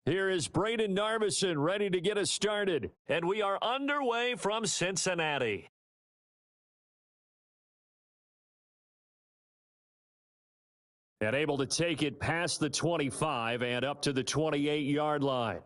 Here is Braden Narvison ready to get us started. And we are underway from Cincinnati. And able to take it past the 25 and up to the 28-yard line.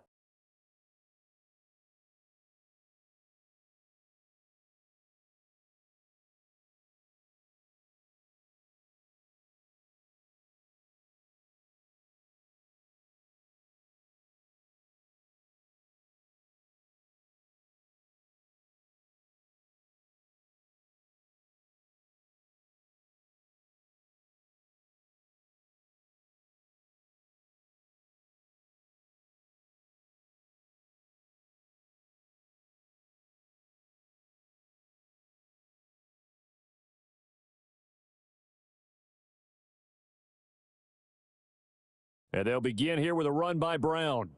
And they'll begin here with a run by Brown.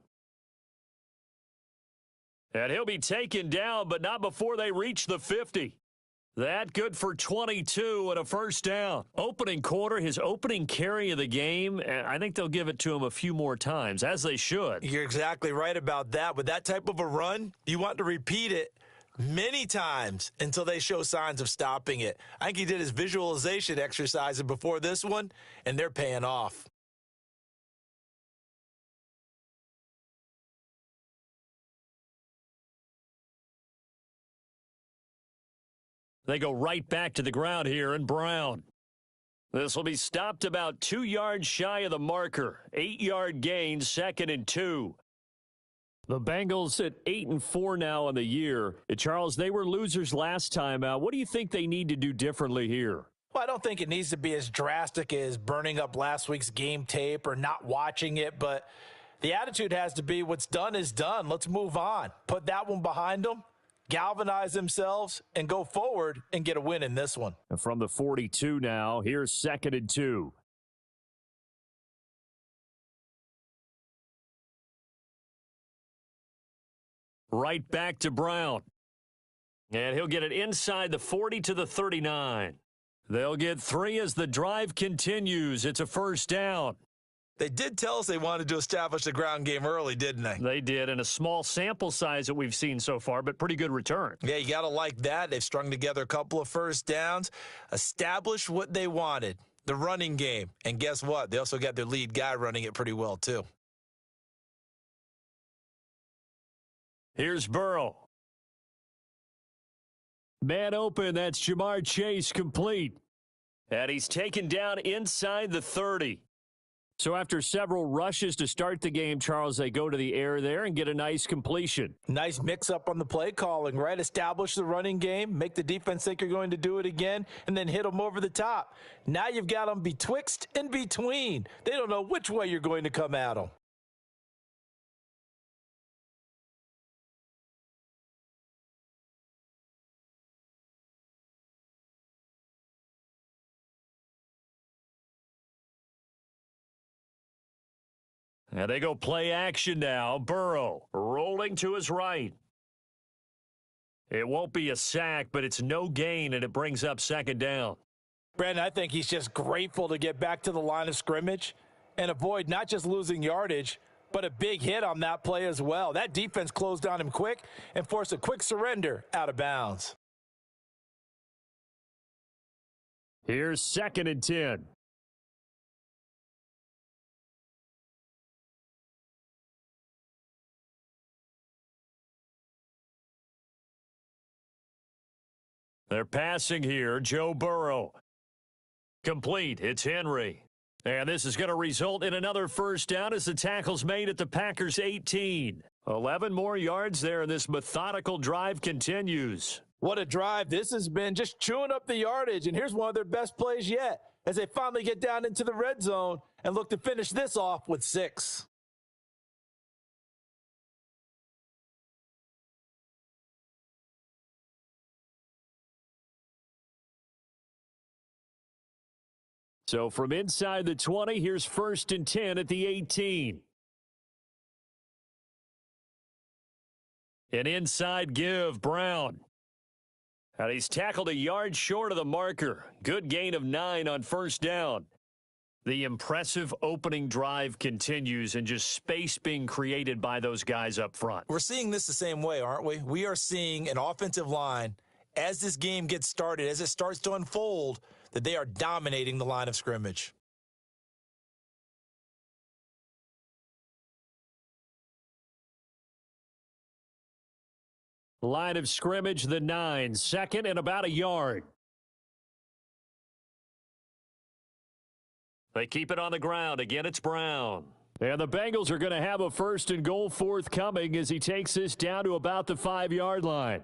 And he'll be taken down, but not before they reach the 50. That good for 22 and a first down. Opening quarter, his opening carry of the game, and I think they'll give it to him a few more times, as they should. You're exactly right about that. With that type of a run, you want to repeat it many times until they show signs of stopping it. I think he did his visualization exercises before this one, and they're paying off. They go right back to the ground here, and Brown. This will be stopped about 2 yards shy of the marker. 8-yard gain, 2nd and 2. The Bengals at 8-4 now on the year. Charles, they were losers last time out. What do you think they need to do differently here? Well, I don't think it needs to be as drastic as burning up last week's game tape or not watching it, but the attitude has to be what's done is done. Let's move on. Put that one behind them. Galvanize themselves and go forward and get a win in this one. And from the 42 now, here's 2nd and 2. Right back to Brown. And he'll get it inside the 40 to the 39. They'll get 3 as the drive continues. It's a first down. They did tell us they wanted to establish the ground game early, didn't they? They did, in a small sample size that we've seen so far, but pretty good return. Yeah, you got to like that. They've strung together a couple of first downs, established what they wanted, the running game. And guess what? They also got their lead guy running it pretty well, too. Here's Burrow. Man open, that's Jamar Chase, complete. And he's taken down inside the 30. So after several rushes to start the game, Charles, they go to the air there and get a nice completion. Nice mix-up on the play calling, right? Establish the running game, make the defense think you're going to do it again, and then hit them over the top. Now you've got them betwixt and between. They don't know which way you're going to come at them. And they go play action now. Burrow rolling to his right. It won't be a sack, but it's no gain, and it brings up 2nd down. Brandon, I think he's just grateful to get back to the line of scrimmage and avoid not just losing yardage, but a big hit on that play as well. That defense closed on him quick and forced a quick surrender out of bounds. Here's 2nd and 10. They're passing here. Joe Burrow. Complete. It's Henry. And this is going to result in another first down as the tackle's made at the Packers' 18. 11 more yards there, and this methodical drive continues. What a drive. This has been just chewing up the yardage, and here's one of their best plays yet as they finally get down into the red zone and look to finish this off with 6. So from inside the 20, here's 1st and 10 at the 18. An inside give, Brown. And he's tackled a yard short of the marker. Good gain of 9 on first down. The impressive opening drive continues and just space being created by those guys up front. We're seeing this the same way, aren't we? We are seeing an offensive line, as this game gets started, as it starts to unfold, that they are dominating the line of scrimmage. Line of scrimmage, the 9, second and about a yard. They keep it on the ground. Again, it's Brown. And the Bengals are going to have a first and goal forthcoming as he takes this down to about the 5-yard line.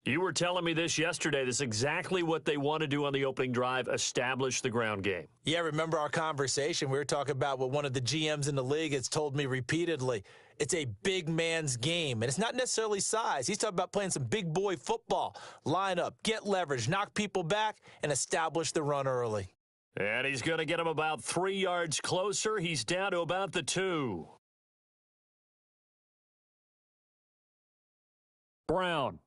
You were telling me this yesterday. This is exactly what they want to do on the opening drive, establish the ground game. Yeah, remember our conversation? We were talking about what one of the GMs in the league has told me repeatedly. It's a big man's game, and it's not necessarily size. He's talking about playing some big boy football. Line up, get leverage, knock people back, and establish the run early. And he's going to get him about 3 yards closer. He's down to about the 2. Brown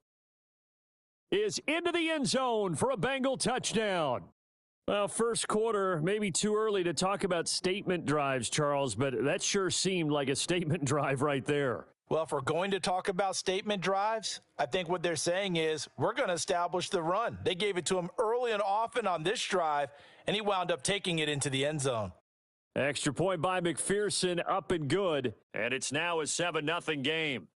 is into the end zone for a Bengal touchdown. Well, first quarter, maybe too early to talk about statement drives, Charles, but that sure seemed like a statement drive right there. Well, if we're going to talk about statement drives, I think what they're saying is we're going to establish the run. They gave it to him early and often on this drive, and he wound up taking it into the end zone. Extra point by McPherson, up and good. And it's now a 7-0 game.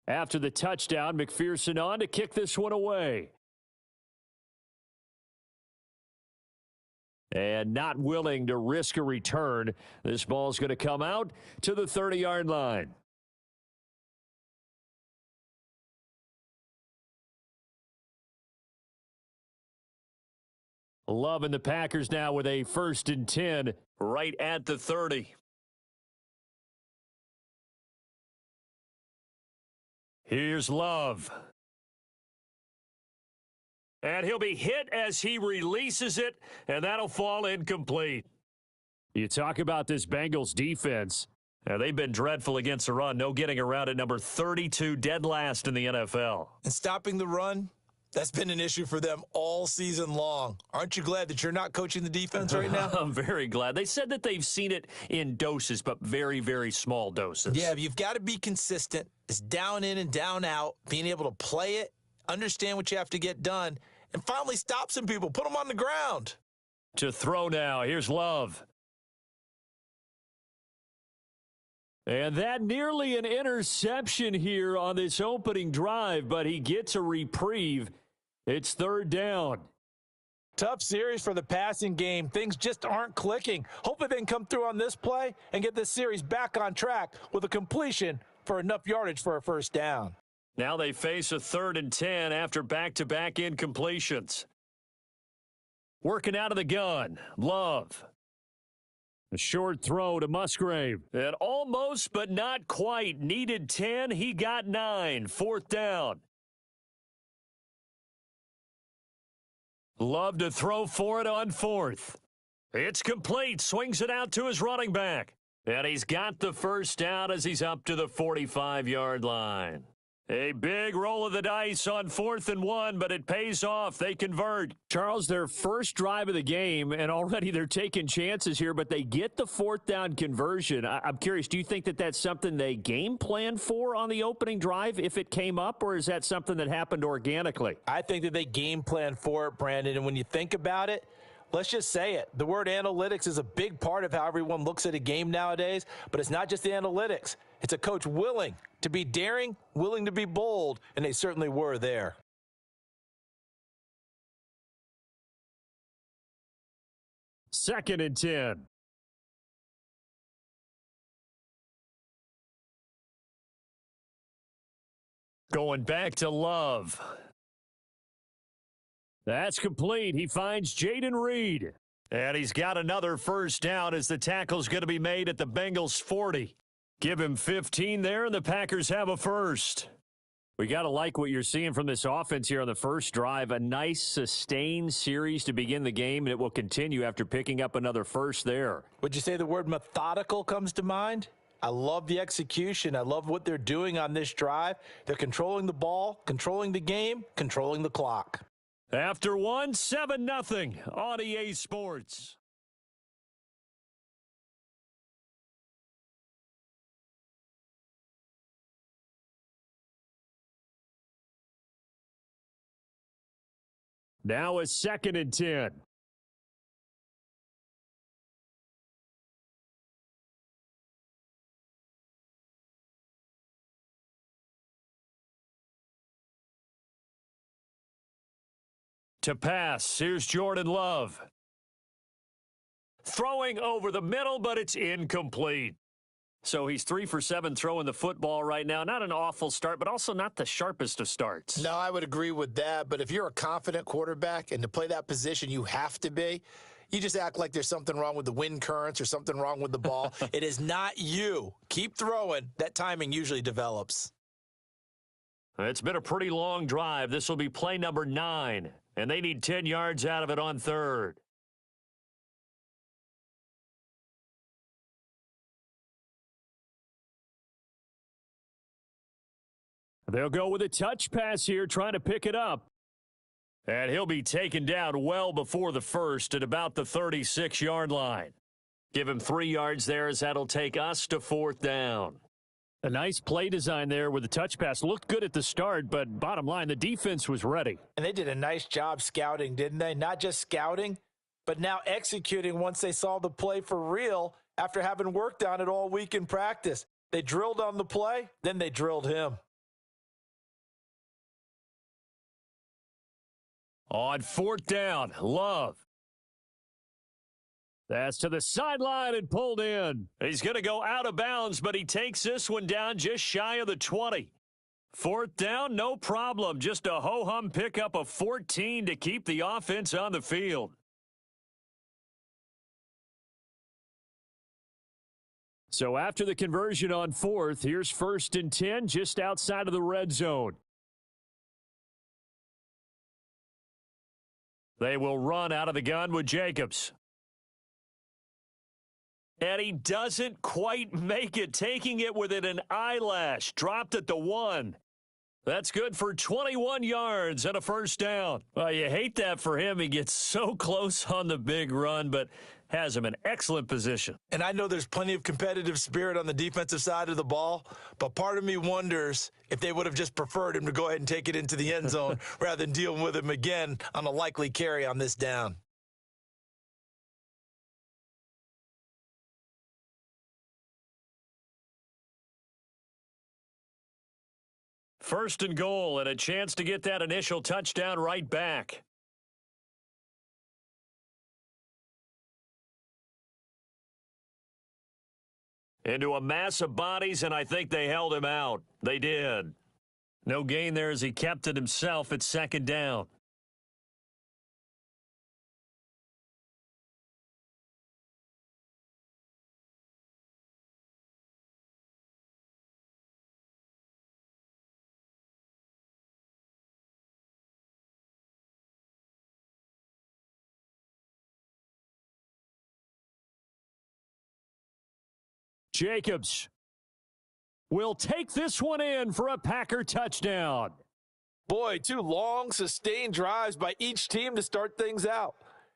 After the touchdown, McPherson on to kick this one away. And not willing to risk a return. This ball's going to come out to the 30-yard line. Love and the Packers now with a 1st and 10 right at the 30. Here's Love. And he'll be hit as he releases it, and that'll fall incomplete. You talk about this Bengals defense. Now, they've been dreadful against the run. No getting around it. Number 32, dead last in the NFL. And stopping the run, that's been an issue for them all season long. Aren't you glad that you're not coaching the defense right now? I'm very glad. They said that they've seen it in doses, but very, very small doses. Yeah, you've got to be consistent. It's down in and down out, being able to play it, understand what you have to get done, and finally stop some people, put them on the ground. To throw now, here's Love. And that nearly an interception here on this opening drive, but he gets a reprieve. It's 3rd down. Tough series for the passing game. Things just aren't clicking. Hopefully they can come through on this play and get this series back on track with a completion for enough yardage for a 1st down. Now they face a 3rd and 10 after back-to-back incompletions. Working out of the gun, Love. A short throw to Musgrave. And almost, but not quite. Needed 10. He got 9. 4th down. Love to throw for it on 4th. It's complete. Swings it out to his running back. And he's got the 1st down as he's up to the 45-yard line. A big roll of the dice on 4th and 1, but it pays off. They convert. Charles, their first drive of the game, and already they're taking chances here, but they get the 4th down conversion. I'm curious, do you think that that's something they game planned for on the opening drive if it came up, or is that something that happened organically? I think that they game planned for it, Brandon, and when you think about it, let's just say it. The word analytics is a big part of how everyone looks at a game nowadays, but it's not just the analytics. It's a coach willing to be daring, willing to be bold, and they certainly were there. Second and 10. Going back to Love. That's complete. He finds Jaden Reed. And he's got another 1st down as the tackle's going to be made at the Bengals 40. Give him 15 there, and the Packers have a 1st. We got to like what you're seeing from this offense here on the first drive. A nice, sustained series to begin the game, and it will continue after picking up another 1st there. Would you say the word methodical comes to mind? I love the execution. I love what they're doing on this drive. They're controlling the ball, controlling the game, controlling the clock. After 7-0 on EA Sports. Now a 2nd and 10. To pass, here's Jordan Love. Throwing over the middle, but it's incomplete. So he's 3 for 7 throwing the football right now. Not an awful start, but also not the sharpest of starts. No, I would agree with that. But if you're a confident quarterback and to play that position, you have to be. You just act like there's something wrong with the wind currents or something wrong with the ball. It is not you. Keep throwing. That timing usually develops. It's been a pretty long drive. This will be play number 9, and they need 10 yards out of it on 3rd. They'll go with a touch pass here, trying to pick it up. And he'll be taken down well before the first at about the 36-yard line. Give him 3 yards there, as that'll take us to 4th down. A nice play design there with the touch pass. Looked good at the start, but bottom line, the defense was ready. And they did a nice job scouting, didn't they? Not just scouting, but now executing once they saw the play for real after having worked on it all week in practice. They drilled on the play, then they drilled him. On 4th down, Love. That's to the sideline and pulled in. He's going to go out of bounds, but he takes this one down just shy of the 20. 4th down, no problem. Just a ho-hum pickup of 14 to keep the offense on the field. So after the conversion on 4th, here's 1st and 10 just outside of the red zone. They will run out of the gun with Jacobs. And he doesn't quite make it, taking it within an eyelash. Dropped at the 1. That's good for 21 yards and a 1st down. Well, you hate that for him. He gets so close on the big run, but has him in excellent position. And I know there's plenty of competitive spirit on the defensive side of the ball, but part of me wonders if they would have just preferred him to go ahead and take it into the end zone rather than dealing with him again on a likely carry on this down. First and goal, and a chance to get that initial touchdown right back. Into a mass of bodies, and I think they held him out. They did. No gain there as he kept it himself at 2nd down. Jacobs will take this one in for a Packer touchdown. Boy, 2 long, sustained drives by each team to start things out.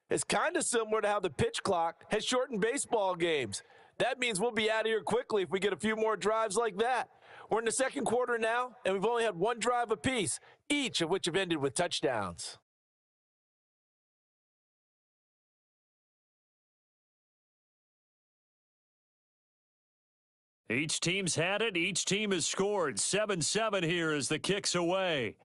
It's kind of similar to how the pitch clock has shortened baseball games. That means we'll be out of here quickly if we get a few more drives like that. We're in the 2nd quarter now, and we've only had 1 drive apiece, each of which have ended with touchdowns. Each team's had it. Each team has scored. 7-7 here as the kick's away.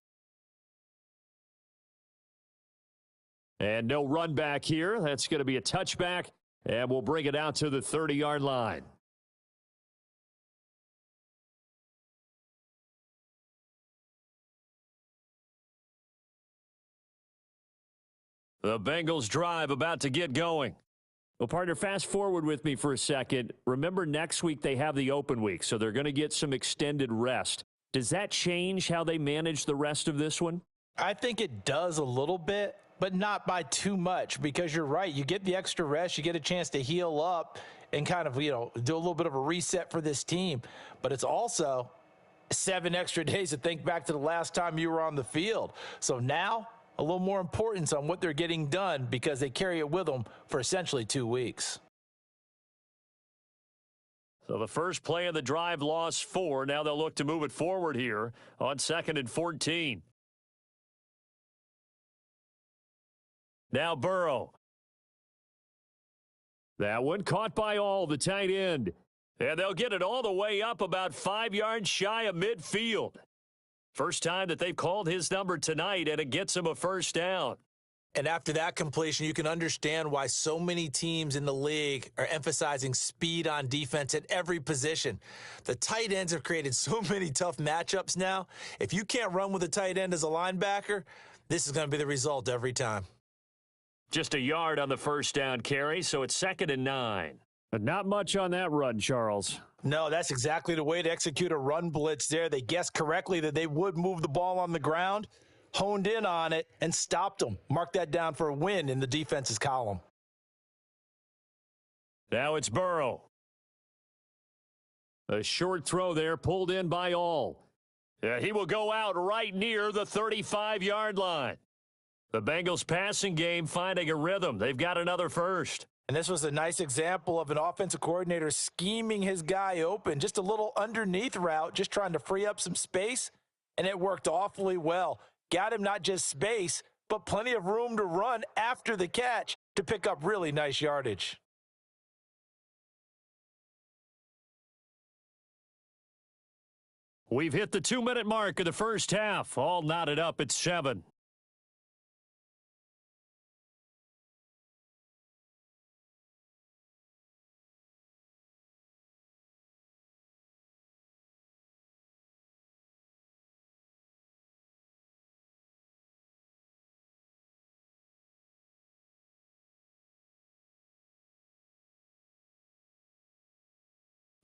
And no run back here. That's going to be a touchback, and we'll bring it out to the 30-yard line. The Bengals drive about to get going. Well, partner, fast forward with me for a second. Remember, next week they have the open week, so they're going to get some extended rest. Does that change how they manage the rest of this one? I think it does a little bit, but not by too much, because you're right. You get the extra rest, you get a chance to heal up, and kind of, do a little bit of a reset for this team. But it's also 7 extra days to think back to the last time you were on the field. So now a little more importance on what they're getting done because they carry it with them for essentially 2 weeks. So the first play of the drive lost 4. Now they'll look to move it forward here on 2nd and 14. Now Burrow. That one caught by All, the tight end. And they'll get it all the way up about 5 yards shy of midfield. First time that they've called his number tonight, and it gets him a first down. And after that completion, you can understand why so many teams in the league are emphasizing speed on defense at every position. The tight ends have created so many tough matchups now. If you can't run with a tight end as a linebacker, this is going to be the result every time. Just a yard on the first down carry, so it's 2nd and 9. But not much on that run, Charles. No, that's exactly the way to execute a run blitz there. They guessed correctly that they would move the ball on the ground, honed in on it, and stopped them. Mark that down for a win in the defense's column. Now it's Burrow. A short throw there, pulled in by All. Yeah, he will go out right near the 35-yard line. The Bengals passing game finding a rhythm. They've got another first. And this was a nice example of an offensive coordinator scheming his guy open. Just a little underneath route, just trying to free up some space, and it worked awfully well. Got him not just space, but plenty of room to run after the catch to pick up really nice yardage. We've hit the 2-minute mark of the first half. All knotted up at 7.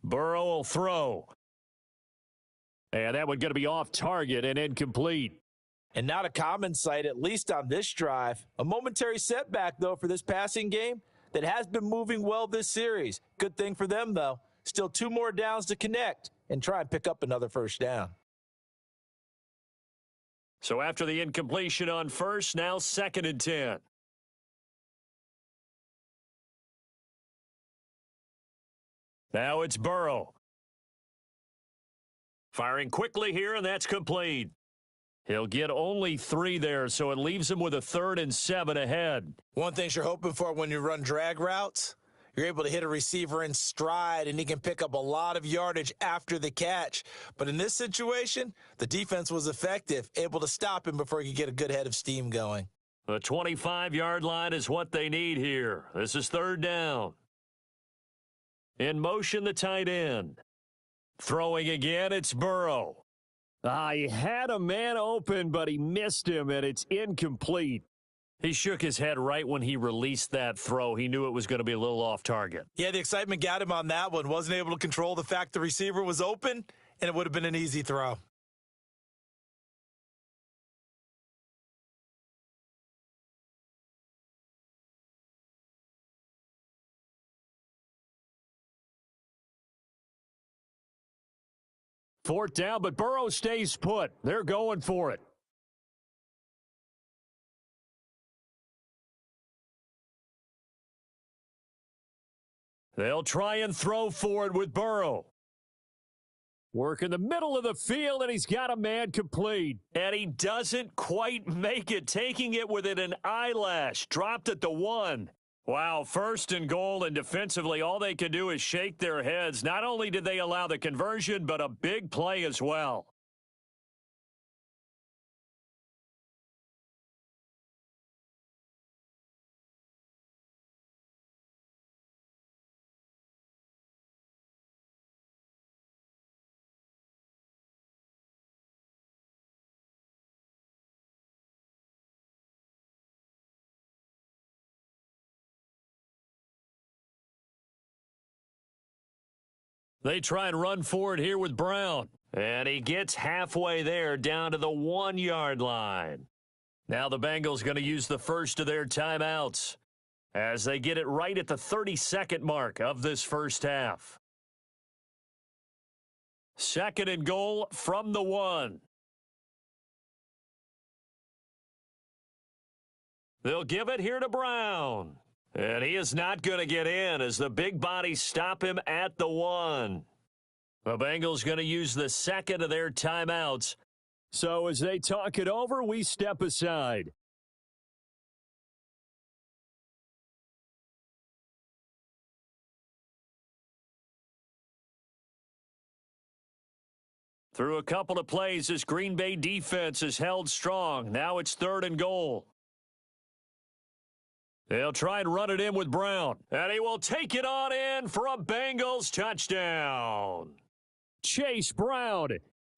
Burrow will throw. And that one going to be off target and incomplete. And not a common sight, at least on this drive. A momentary setback, though, for this passing game that has been moving well this series. Good thing for them, though. Still 2 more downs to connect and try and pick up another first down. So after the incompletion on first, now 2nd and 10. Now it's Burrow. Firing quickly here, and that's complete. He'll get only 3 there, so it leaves him with a 3rd and 7 ahead. One thing you're hoping for when you run drag routes, you're able to hit a receiver in stride, and he can pick up a lot of yardage after the catch. But in this situation, the defense was effective, able to stop him before he could get a good head of steam going. The 25-yard line is what they need here. This is 3rd down. In motion, the tight end. Throwing again, it's Burrow. He had a man open, but he missed him, and it's incomplete. He shook his head right when he released that throw. He knew it was going to be a little off target. Yeah, the excitement got him on that one. Wasn't able to control the fact the receiver was open, and it would have been an easy throw. Fourth down, but Burrow stays put. They're going for it. They'll try and throw for it with Burrow. Work in the middle of the field, and he's got a man complete. And he doesn't quite make it, taking it within an eyelash. Dropped at the 1. Wow, 1st and goal, and defensively, all they can do is shake their heads. Not only did they allow the conversion, but a big play as well. They try and run forward here with Brown. And he gets halfway there down to the 1-yard line. Now the Bengals going to use the first of their timeouts. as they get it right at the 32nd mark of this first half. 2nd and goal from the 1. They'll give it here to Brown. And he is not going to get in as the big bodies stop him at the 1. The Bengals going to use the second of their timeouts. So as they talk it over, we step aside. Through a couple of plays, this Green Bay defense is held strong. Now it's 3rd and goal. They'll try and run it in with Brown. And he will take it on in for a Bengals touchdown. Chase Brown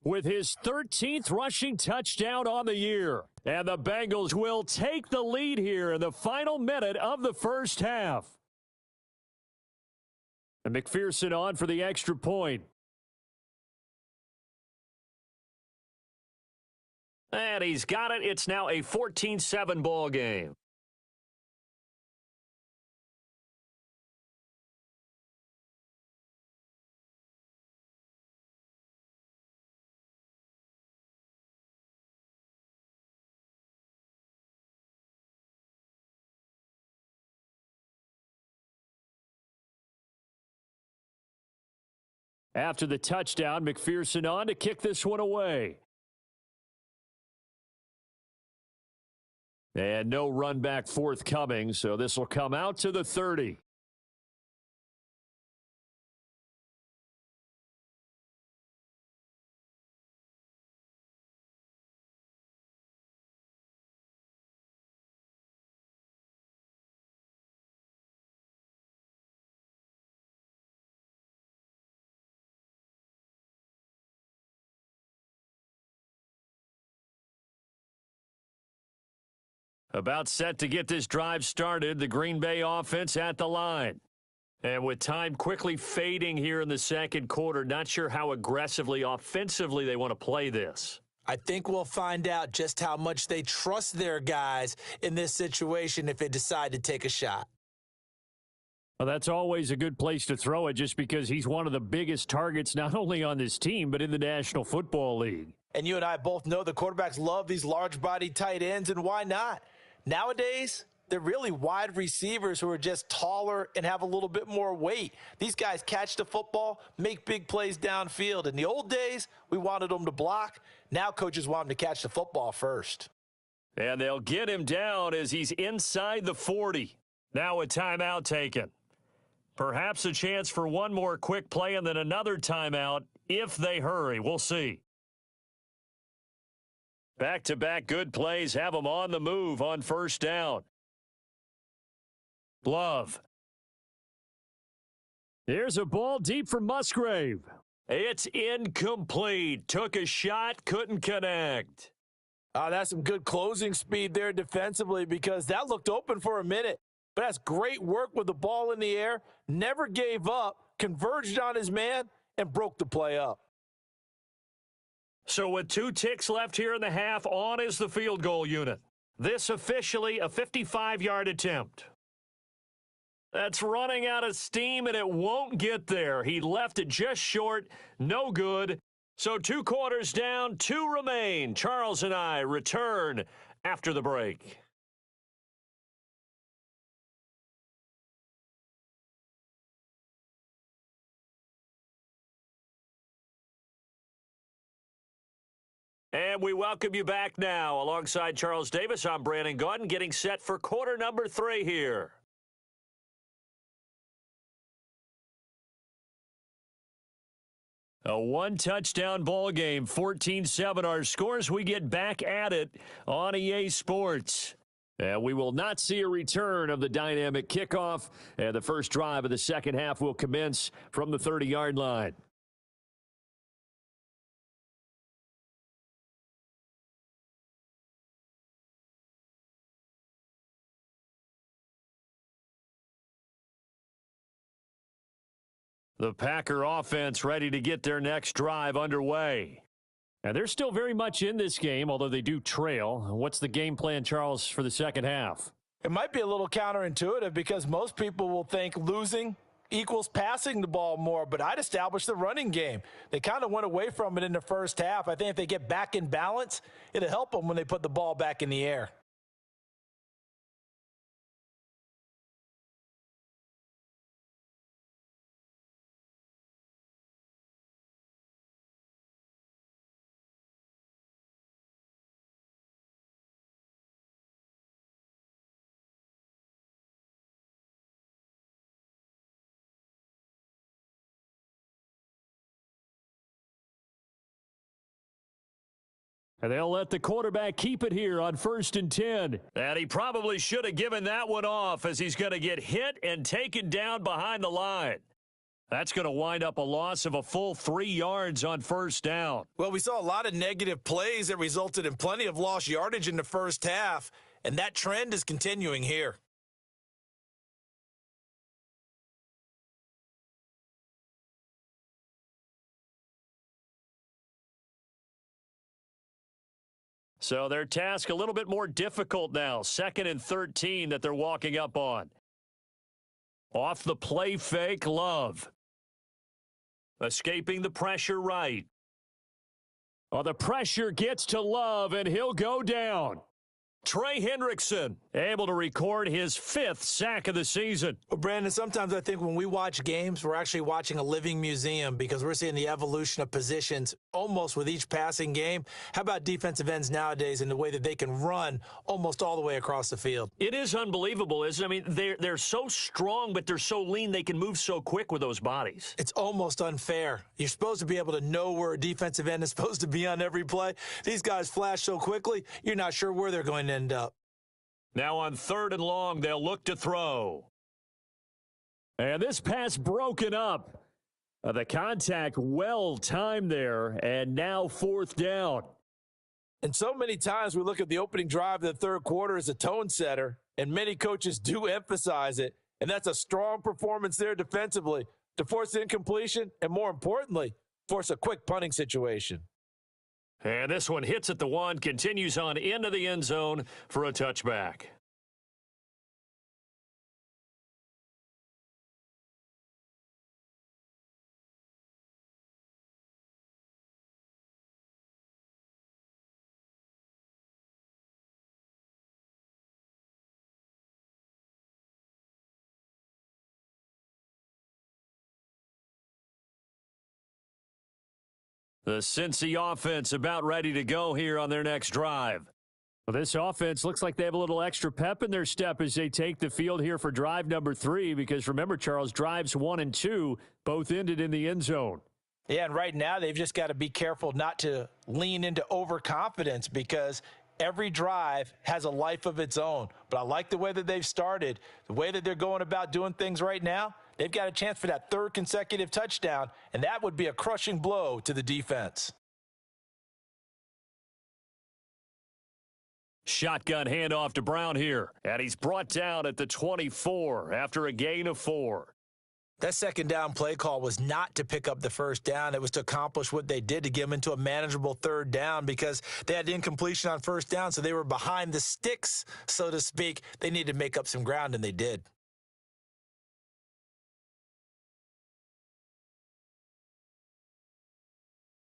with his 13th rushing touchdown on the year. And the Bengals will take the lead here in the final minute of the first half. And McPherson on for the extra point. And he's got it. It's now a 14-7 ball game. After the touchdown, McPherson on to kick this one away. And no run back forthcoming, so this will come out to the 30. About set to get this drive started, the Green Bay offense at the line. And with time quickly fading here in the second quarter, not sure how aggressively, offensively they want to play this. I think we'll find out just how much they trust their guys in this situation if they decide to take a shot. Well, that's always a good place to throw it just because he's one of the biggest targets not only on this team but in the National Football League. And you and I both know the quarterbacks love these large-body tight ends, and why not? Nowadays, they're really wide receivers who are just taller and have a little bit more weight. These guys catch the football, make big plays downfield. In the old days, we wanted them to block. Now coaches want them to catch the football first. And they'll get him down as he's inside the 40. Now a timeout taken. Perhaps a chance for one more quick play and then another timeout if they hurry. We'll see. Back-to-back good plays have them on the move on first down. Love. Here's a ball deep for Musgrave. It's incomplete. Took a shot, couldn't connect. That's some good closing speed there defensively because that looked open for a minute. But that's great work with the ball in the air. Never gave up, converged on his man, and broke the play up. So with 2 ticks left here in the half, on is the field goal unit. This officially a 55-yard attempt. That's running out of steam, and it won't get there. He left it just short. No good. So 2 quarters down, 2 remain. Charles and I return after the break. And we welcome you back now. Alongside Charles Davis, I'm Brandon Gaudin, getting set for quarter number 3 here. A one-touchdown ball game, 14-7 our scores. We get back at it on EA Sports. And we will not see a return of the dynamic kickoff. And the first drive of the second half will commence from the 30-yard line. The Packer offense ready to get their next drive underway. And they're still very much in this game, although they do trail. What's the game plan, Charles, for the second half? It might be a little counterintuitive because most people will think losing equals passing the ball more, but I'd establish the running game. They kind of went away from it in the first half. I think if they get back in balance, it'll help them when they put the ball back in the air. And they'll let the quarterback keep it here on 1st and 10. And he probably should have given that one off as he's going to get hit and taken down behind the line. That's going to wind up a loss of a full 3 yards on 1st down. Well, we saw a lot of negative plays that resulted in plenty of lost yardage in the first half, and that trend is continuing here. So their task a little bit more difficult now. 2nd and 13 that they're walking up on. Off the play fake, Love. Escaping the pressure right. Oh, the pressure gets to Love, and he'll go down. Trey Hendrickson able to record his 5th sack of the season. Well, Brandon, sometimes I think when we watch games, we're actually watching a living museum because we're seeing the evolution of positions almost with each passing game. How about defensive ends nowadays and the way that they can run almost all the way across the field? It is unbelievable, isn't it? I mean, they're so strong, but they're so lean. They can move so quick with those bodies. It's almost unfair. You're supposed to be able to know where a defensive end is supposed to be on every play. These guys flash so quickly, you're not sure where they're going to end up. Now on 3rd and long, they'll look to throw. And this pass broken up. The contact well timed there, and now 4th down. And so many times we look at the opening drive of the 3rd quarter as a tone setter, and many coaches do emphasize it, and that's a strong performance there defensively to force incompletion and, more importantly, force a quick punting situation. And this one hits at the 1, continues on into the end zone for a touchback. The Cincy offense about ready to go here on their next drive. Well, this offense looks like they have a little extra pep in their step as they take the field here for drive number 3, because remember, Charles, drives 1 and 2 both ended in the end zone. Yeah, and right now they've just got to be careful not to lean into overconfidence because every drive has a life of its own. But I like the way that they've started, the way that they're going about doing things right now. They've got a chance for that 3rd consecutive touchdown, and that would be a crushing blow to the defense. Shotgun handoff to Brown here, and he's brought down at the 24 after a gain of 4. That 2nd down play call was not to pick up the 1st down. It was to accomplish what they did to get them into a manageable 3rd down because they had incompletion on 1st down, so they were behind the sticks, so to speak. They needed to make up some ground, and they did.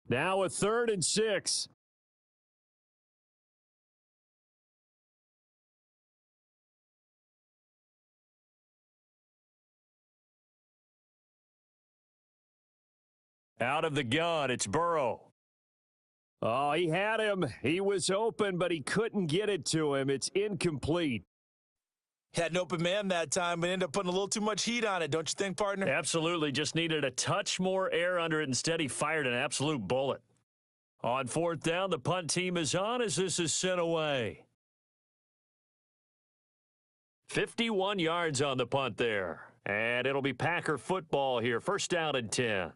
Now a 3rd and 6. Out of the gun, it's Burrow. Oh, he had him. He was open, but he couldn't get it to him. It's incomplete. Had an open man that time, but ended up putting a little too much heat on it, don't you think, partner? Absolutely. Just needed a touch more air under it. Instead, he fired an absolute bullet. On 4th down, the punt team is on as this is sent away. 51 yards on the punt there. And it'll be Packer football here. 1st down and 10.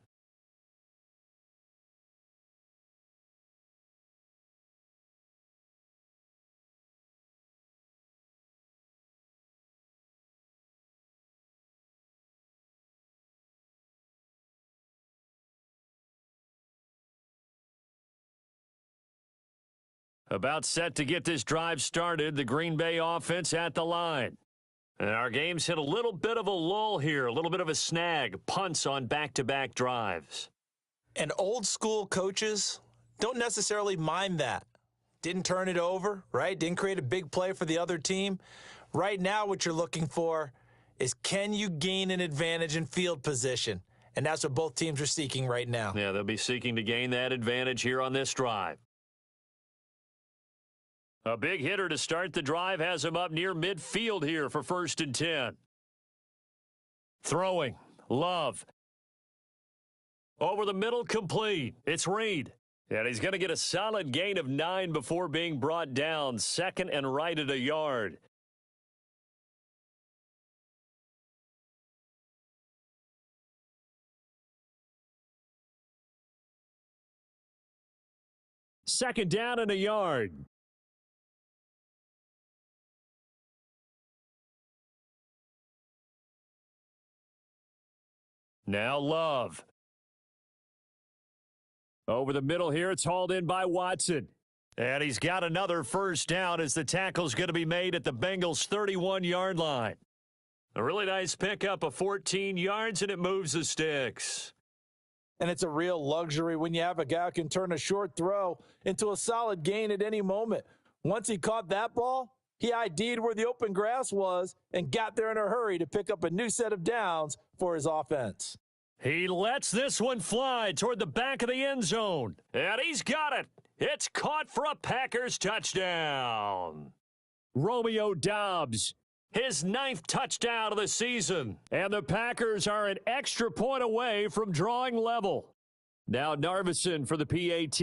About set to get this drive started, the Green Bay offense at the line. And our game's hit a little bit of a lull here, a little bit of a snag, punts on back-to-back drives. And old school coaches don't necessarily mind that. Didn't turn it over, right? Didn't create a big play for the other team. Right now what you're looking for is, can you gain an advantage in field position? And that's what both teams are seeking right now. Yeah, they'll be seeking to gain that advantage here on this drive. A big hitter to start the drive has him up near midfield here for 1st and 10. Throwing. Love. Over the middle, complete. It's Reed. And he's going to get a solid gain of 9 before being brought down. 2nd and right at a yard. Second down and a yard. Now Love. Over the middle here, it's hauled in by Watson. And he's got another first down as the tackle's going to be made at the Bengals' 31-yard line. A really nice pickup of 14 yards, and it moves the sticks. And it's a real luxury when you have a guy who can turn a short throw into a solid gain at any moment. Once he caught that ball, he ID'd where the open grass was and got there in a hurry to pick up a new set of downs for his offense. He lets this one fly toward the back of the end zone. And he's got it. It's caught for a Packers touchdown. Romeo Doubs. His 9th touchdown of the season. And the Packers are an extra point away from drawing level. Now Narveson for the PAT.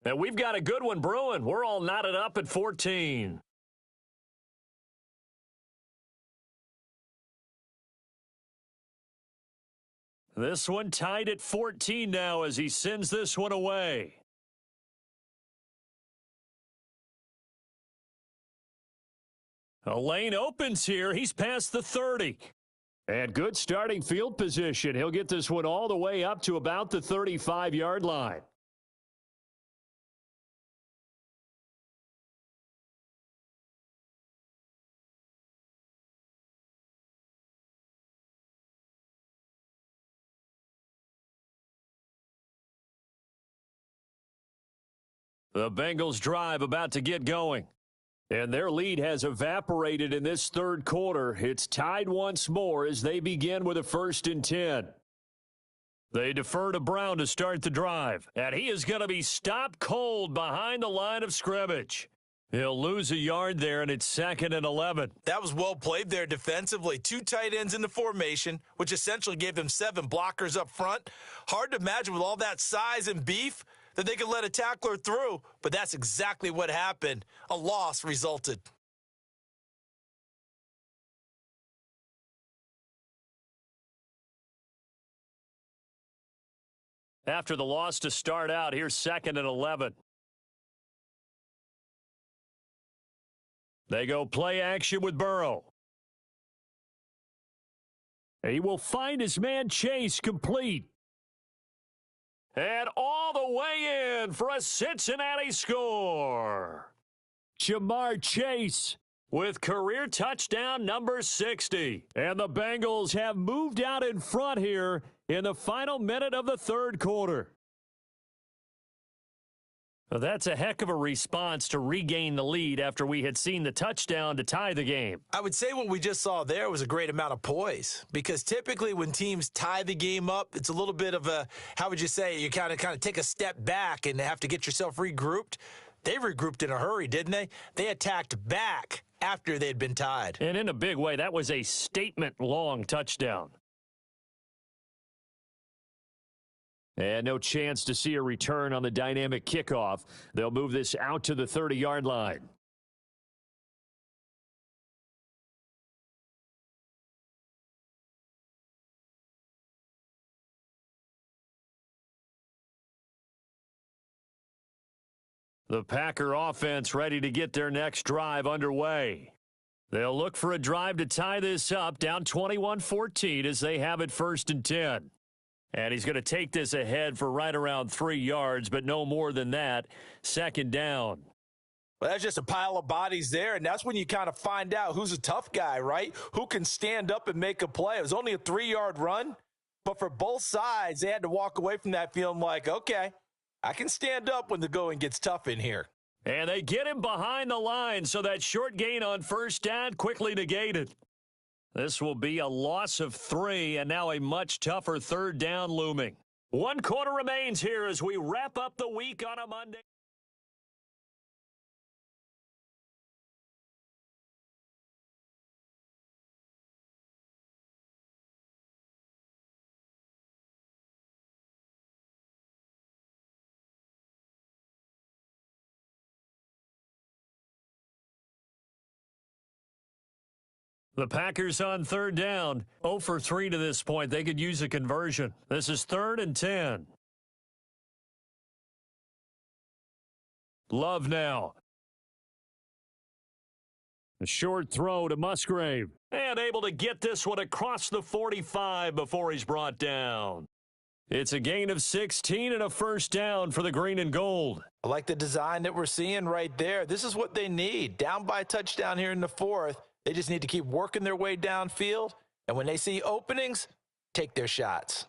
And we've got a good one brewing. We're all knotted up at 14. This one tied at 14 now as he sends this one away. A lane opens here. He's past the 30. And good starting field position. He'll get this one all the way up to about the 35-yard line. The Bengals drive about to get going. And their lead has evaporated in this third quarter. It's tied once more as they begin with a 1st and 10. They defer to Brown to start the drive. And he is going to be stopped cold behind the line of scrimmage. He'll lose a yard there, and it's 2nd and 11. That was well played there defensively. 2 tight ends in the formation, which essentially gave them 7 blockers up front. Hard to imagine with all that size and beef that they could let a tackler through, but that's exactly what happened. A loss resulted. After the loss to start out, here's 2nd and 11. They go play action with Burrow. He will find his man Chase complete. And all the way in for a Cincinnati score. Jamar Chase with career touchdown number 60. And the Bengals have moved out in front here in the final minute of the third quarter. Well, that's a heck of a response to regain the lead after we had seen the touchdown to tie the game. I would say what we just saw there was a great amount of poise, because typically when teams tie the game up, it's a little bit of a, how would you say, you kind of take a step back and have to get yourself regrouped. They regrouped in a hurry, didn't they? They attacked back after they'd been tied. And in a big way, that was a statement-long touchdown. And no chance to see a return on the dynamic kickoff. They'll move this out to the 30-yard line. The Packer offense ready to get their next drive underway. They'll look for a drive to tie this up, down 21-14 as they have it 1st and 10. And he's going to take this ahead for right around 3 yards, but no more than that. Second down. Well, that's just a pile of bodies there, and that's when you kind of find out who's a tough guy, right? Who can stand up and make a play. It was only a 3-yard run, but for both sides, they had to walk away from that feeling like, okay, I can stand up when the going gets tough in here. And they get him behind the line, so that short gain on first down quickly negated. This will be a loss of 3, and now a much tougher third down looming. 1 quarter remains here as we wrap up the week on a Monday. The Packers on third down, 0 for 3 to this point. They could use a conversion. This is 3rd and 10. Love now. A short throw to Musgrave. And able to get this one across the 45 before he's brought down. It's a gain of 16 and a first down for the green and gold. I like the design that we're seeing right there. This is what they need. Down by a touchdown here in the 4th. They just need to keep working their way downfield, and when they see openings, take their shots.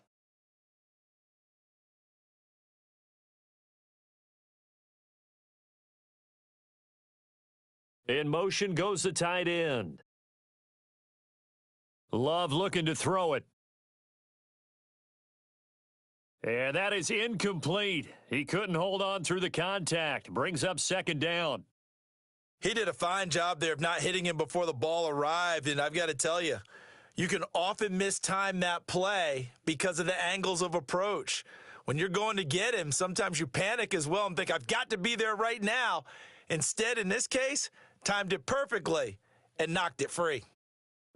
In motion goes the tight end. Love looking to throw it. And that is incomplete. He couldn't hold on through the contact. Brings up second down. He did a fine job there of not hitting him before the ball arrived, and I've got to tell you, you can often mistime that play because of the angles of approach. When you're going to get him, sometimes you panic as well and think, I've got to be there right now. Instead, in this case, timed it perfectly and knocked it free.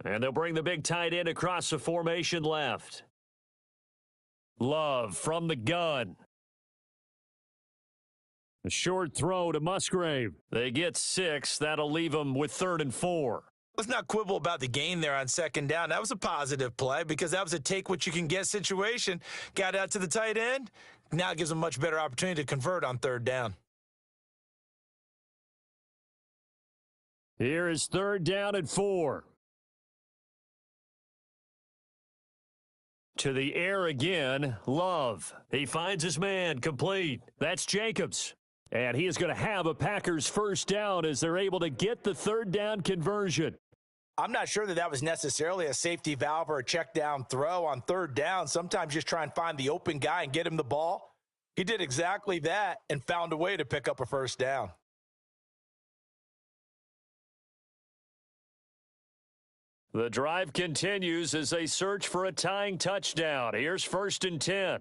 And they'll bring the big tight end across the formation left. Love from the gun. A short throw to Musgrave. They get 6. That'll leave them with 3rd and 4. Let's not quibble about the gain there on second down. That was a positive play because that was a take-what-you-can-get situation. Got out to the tight end. Now it gives them a much better opportunity to convert on third down. Here is 3rd down and 4. To the air again, Love. He finds his man, complete. That's Jacobs. And he is going to have a Packers first down as they're able to get the 3rd down conversion. I'm not sure that was necessarily a safety valve or a check down throw on third down. Sometimes just try and find the open guy and get him the ball. He did exactly that and found a way to pick up a first down. The drive continues as they search for a tying touchdown. Here's 1st and 10.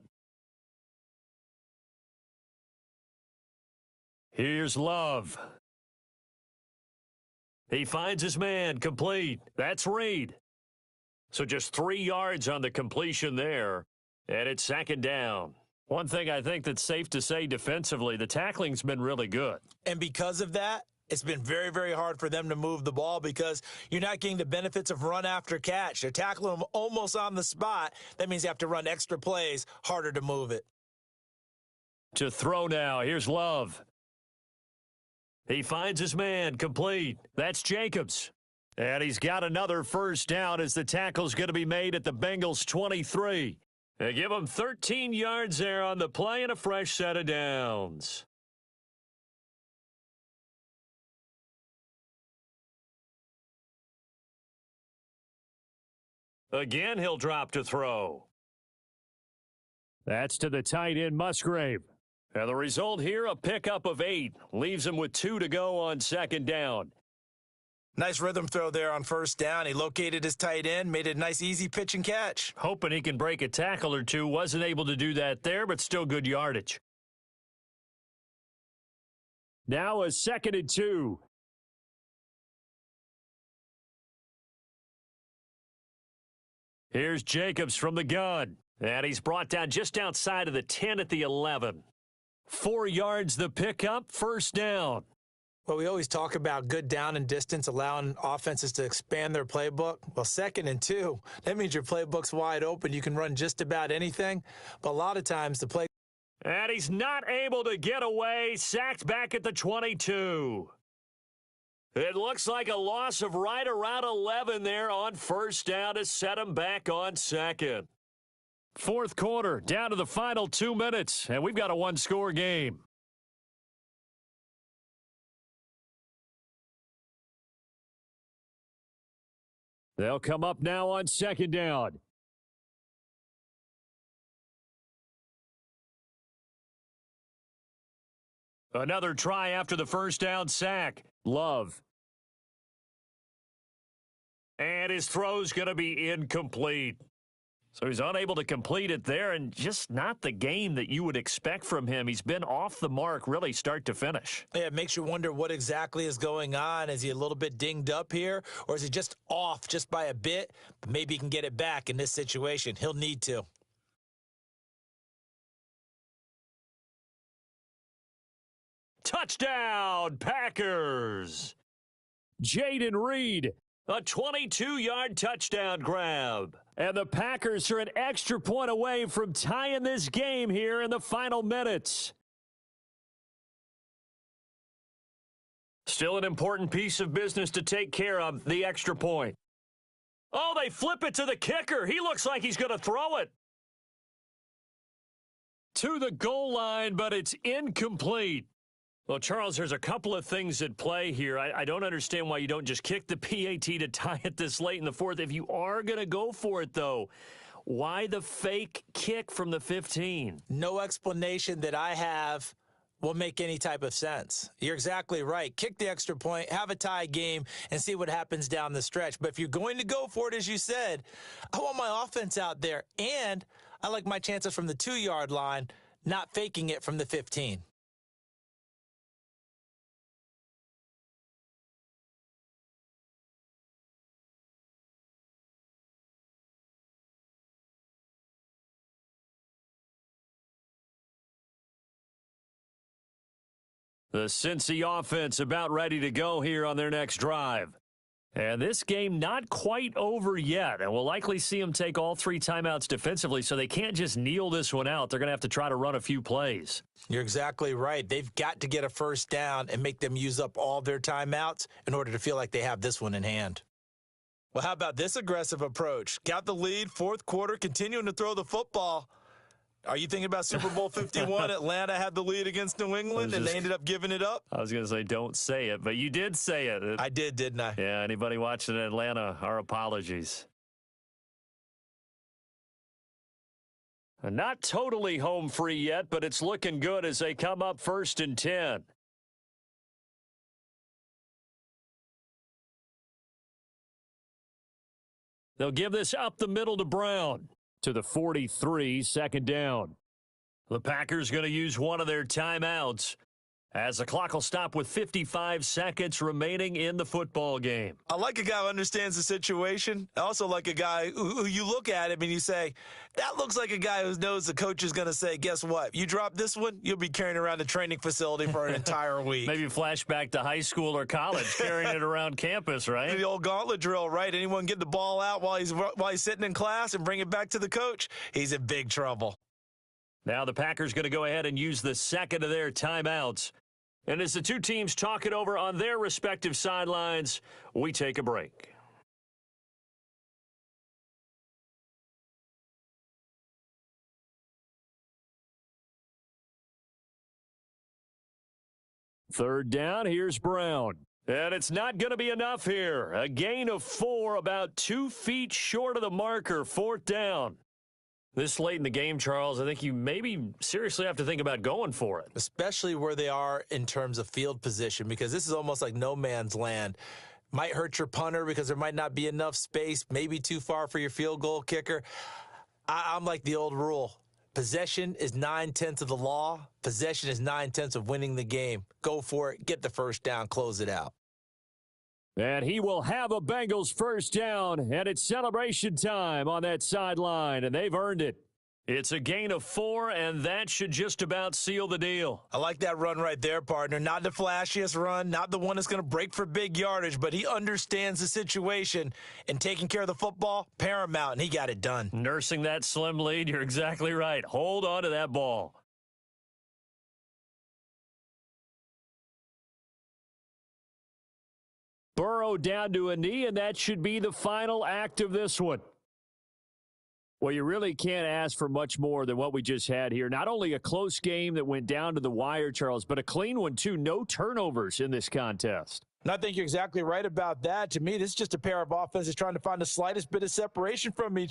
Here's Love. He finds his man, complete. That's Reed. So just 3 yards on the completion there, and it's 2nd down. One thing I think that's safe to say defensively, the tackling's been really good. And because of that, it's been very, very hard for them to move the ball because you're not getting the benefits of run after catch. They're tackling them almost on the spot. That means you have to run extra plays, harder to move it. To throw now, here's Love. He finds his man, complete. That's Jacobs. And he's got another first down as the tackle's going to be made at the Bengals 23. They give him 13 yards there on the play and a fresh set of downs. Again, he'll drop to throw. That's to the tight end, Musgrave. And the result here, a pickup of 8. Leaves him with 2 to go on 2nd down. Nice rhythm throw there on first down. He located his tight end, made it a nice, easy pitch and catch. Hoping he can break a tackle or two. Wasn't able to do that there, but still good yardage. Now a 2nd and 2. Here's Jacobs from the gun. And he's brought down just outside of the 10 at the 11. 4 yards the pickup, first down. Well, we always talk about good down and distance, allowing offenses to expand their playbook. Well, 2nd and 2, that means your playbook's wide open. You can run just about anything, but a lot of times the play. And he's not able to get away, sacked back at the 22. It looks like a loss of right around 11 there on first down to set him back on second. Fourth quarter, down to the final 2 minutes, and we've got a one-score game. They'll come up now on second down. Another try after the first down sack. Love. And his throw's going to be incomplete. So he's unable to complete it there, and just not the game that you would expect from him. He's been off the mark really start to finish. Yeah, it makes you wonder what exactly is going on. Is he a little bit dinged up here, or is he just off just by a bit? But maybe he can get it back in this situation. He'll need to. Touchdown, Packers! Jaden Reed, a 22-yard touchdown grab. And the Packers are an extra point away from tying this game here in the final minutes. Still an important piece of business to take care of, the extra point. Oh, they flip it to the kicker. He looks like he's going to throw it to the goal line, but it's incomplete. Well, Charles, there's a couple of things at play here. I don't understand why you don't just kick the PAT to tie it this late in the fourth. If you are going to go for it, though, why the fake kick from the 15? No explanation that I have will make any type of sense. You're exactly right. Kick the extra point, have a tie game, and see what happens down the stretch. But if you're going to go for it, as you said, I want my offense out there, and I like my chances from the 2-yard line, not faking it from the 15. The Cincy offense about ready to go here on their next drive. And this game not quite over yet. And we'll likely see them take all 3 timeouts defensively, so they can't just kneel this one out. They're going to have to try to run a few plays. You're exactly right. They've got to get a first down and make them use up all their timeouts in order to feel like they have this one in hand. Well, how about this aggressive approach? Got the lead, fourth quarter, continuing to throw the football. Are you thinking about Super Bowl 51? Atlanta had the lead against New England, and they ended up giving it up? I was going to say don't say it, but you did say it. I did, didn't I? Yeah, anybody watching Atlanta, our apologies. Not totally home free yet, but it's looking good as they come up 1st and 10. They'll give this up the middle to Brown. To the 43, second down. The Packers going to use one of their timeouts as the clock will stop with 55 seconds remaining in the football game. I like a guy who understands the situation. I also like a guy who you look at him and you say, that looks like a guy who knows the coach is going to say, guess what? You drop this one, you'll be carrying around the training facility for an entire week. Maybe flashback to high school or college, carrying it around campus, right? The old gauntlet drill, right? Anyone get the ball out while he's sitting in class and bring it back to the coach, he's in big trouble. Now the Packers going to go ahead and use the second of their timeouts. And as the two teams talk it over on their respective sidelines, we take a break. Third down, here's Brown. And it's not going to be enough here. A gain of 4, about 2 feet short of the marker, 4th down. This late in the game, Charles, I think you maybe seriously have to think about going for it. Especially where they are in terms of field position, because this is almost like no man's land. Might hurt your punter because there might not be enough space, maybe too far for your field goal kicker. I'm like the old rule. Possession is 9/10 of the law. Possession is 9/10 of winning the game. Go for it. Get the first down. Close it out. And he will have a Bengals first down, and it's celebration time on that sideline, and they've earned it. It's a gain of 4, and that should just about seal the deal. I like that run right there, partner. Not the flashiest run, not the one that's going to break for big yardage, but he understands the situation, and taking care of the football, paramount, and he got it done. Nursing that slim lead, you're exactly right. Hold on to that ball. Burrow down to a knee, and that should be the final act of this one. Well, you really can't ask for much more than what we just had here. Not only a close game that went down to the wire, Charles, but a clean one, too. No turnovers in this contest. And I think you're exactly right about that. To me, this is just a pair of offenses trying to find the slightest bit of separation from each